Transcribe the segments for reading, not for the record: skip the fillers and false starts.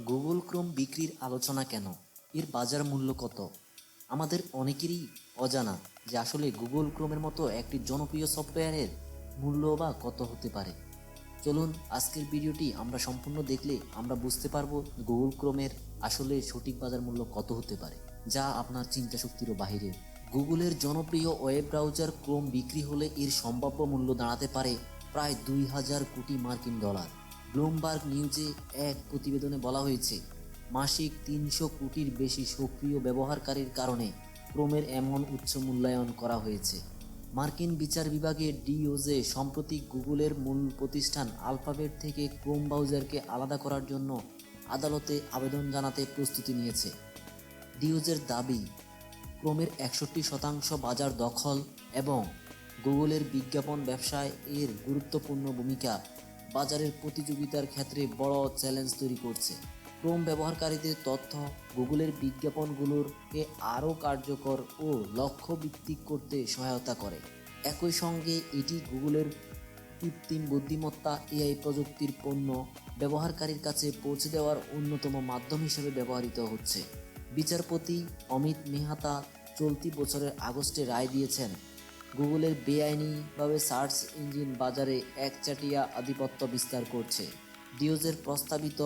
Google Chrome বিক্রির আলোচনা কেন? এর বাজার মূল্য কত? আমাদের অনেকেরই অজানা যে আসলে গুগল ক্রোমের মতো একটি জনপ্রিয় সফটওয়্যারের মূল্য বা কত হতে পারে। চলুন আজকের ভিডিওটি আমরা সম্পূর্ণ দেখলে আমরা বুঝতে পারবো গুগল ক্রোমের আসলে সঠিক বাজার মূল্য কত হতে পারে, যা আপনার চিন্তা শক্তিরও বাহিরে। গুগলের জনপ্রিয় ওয়েব ব্রাউজার ক্রোম বিক্রি হলে এর সম্ভাব্য মূল্য দাঁড়াতে পারে প্রায় 2000 কোটি মার্কিন ডলার। ব্লুমবার্গ নিউজে এক প্রতিবেদনে বলা হয়েছে, মাসিক 300 কোটির বেশি সক্রিয় ব্যবহারকারীর কারণে ক্রোমের এমন উচ্চ মূল্যায়ন করা হয়েছে। মার্কিন বিচার বিভাগে ডিওজে সম্প্রতি গুগলের মূল প্রতিষ্ঠান আলফাবেট থেকে ক্রোম ব্রাউজারকে আলাদা করার জন্য আদালতে আবেদন জানাতে প্রস্তুতি নিয়েছে। ডিওজের দাবি, ক্রোমের 61% বাজার দখল এবং গুগলের বিজ্ঞাপন ব্যবসায় এর গুরুত্বপূর্ণ ভূমিকা বাজারের প্রতিযোগিতার ক্ষেত্রে বড় চ্যালেঞ্জ তৈরি করছে। ক্রোম ব্যবহারকারীদের তথ্য গুগলের বিজ্ঞাপনগুলোকে আরও কার্যকর ও লক্ষ্যভিত্তিক করতে সহায়তা করে। একই সঙ্গে এটি গুগলের কৃত্রিম বুদ্ধিমত্তা এআই প্রযুক্তির পণ্য ব্যবহারকারীর কাছে পৌঁছে দেওয়ার অন্যতম মাধ্যম হিসেবে ব্যবহৃত হচ্ছে। বিচারপতি অমিত মেহতা চলতি বছরের আগস্টে রায় দিয়েছেন, গুগলের বেআইনিভাবে সার্চ ইঞ্জিন বাজারে একচাটিয়া আধিপত্য বিস্তার করছে। ডিওজের প্রস্তাবিত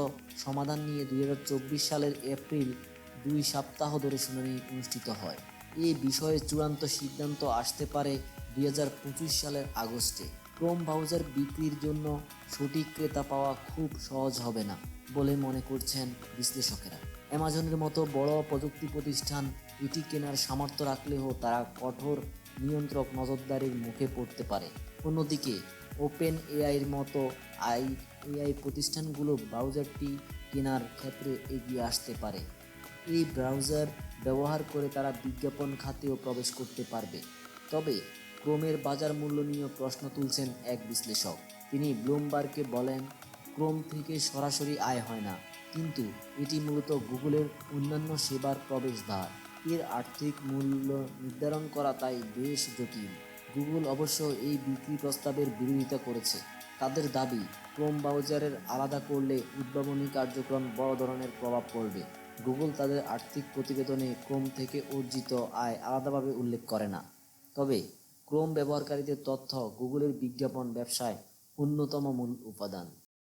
সমাধান নিয়ে 2024 সালের এপ্রিল 2 সপ্তাহ ধরে শুনানি অনুষ্ঠিত হয়। এই বিষয়ে চূড়ান্ত সিদ্ধান্ত আসতে পারে 2025 সালের আগস্টে। ক্রোম ব্রাউজার বিক্রির জন্য সঠিক ক্রেতা পাওয়া খুব সহজ হবে না বলে মনে করছেন বিশ্লেষকেরা। অ্যামাজনের মতো বড় প্রযুক্তি প্রতিষ্ঠান এটি কেনার সামর্থ্য রাখলেও তারা কঠোর নিয়ন্ত্রক নজরদারির মুখে পড়তে পারে। অন্যদিকে ওপেন এআইয়ের মতো এআই প্রতিষ্ঠানগুলো ব্রাউজারটি কেনার ক্ষেত্রে এগিয়ে আসতে পারে। এই ব্রাউজার ব্যবহার করে তারা বিজ্ঞাপন খাতেও প্রবেশ করতে পারবে। তবে ক্রোমের বাজার মূল্য নিয়ে প্রশ্ন তুলছেন এক বিশ্লেষক। তিনি ব্লুমবার্গকে বলেন, ক্রোম থেকে সরাসরি আয় হয় না, কিন্তু এটি মূলত গুগলের অন্যান্য সেবার প্রবেশদ্বার। এর আর্থিক মূল্য নির্ধারণ করা তাই বেশ জটিল। গুগল অবশ্য এই বিক্রি প্রস্তাবের বিরোধিতা করেছে। তাদের দাবি, ক্রোম ব্রাউজারের আলাদা করলে উদ্ভাবনী কার্যক্রম বড় ধরনের প্রভাব পড়বে। গুগল তাদের আর্থিক প্রতিবেদনে ক্রোম থেকে অর্জিত আয় আলাদাভাবে উল্লেখ করে না। তবে ক্রোম ব্যবহারকারীদের তথ্য গুগলের বিজ্ঞাপন ব্যবসায় অন্যতম মূল উপাদান।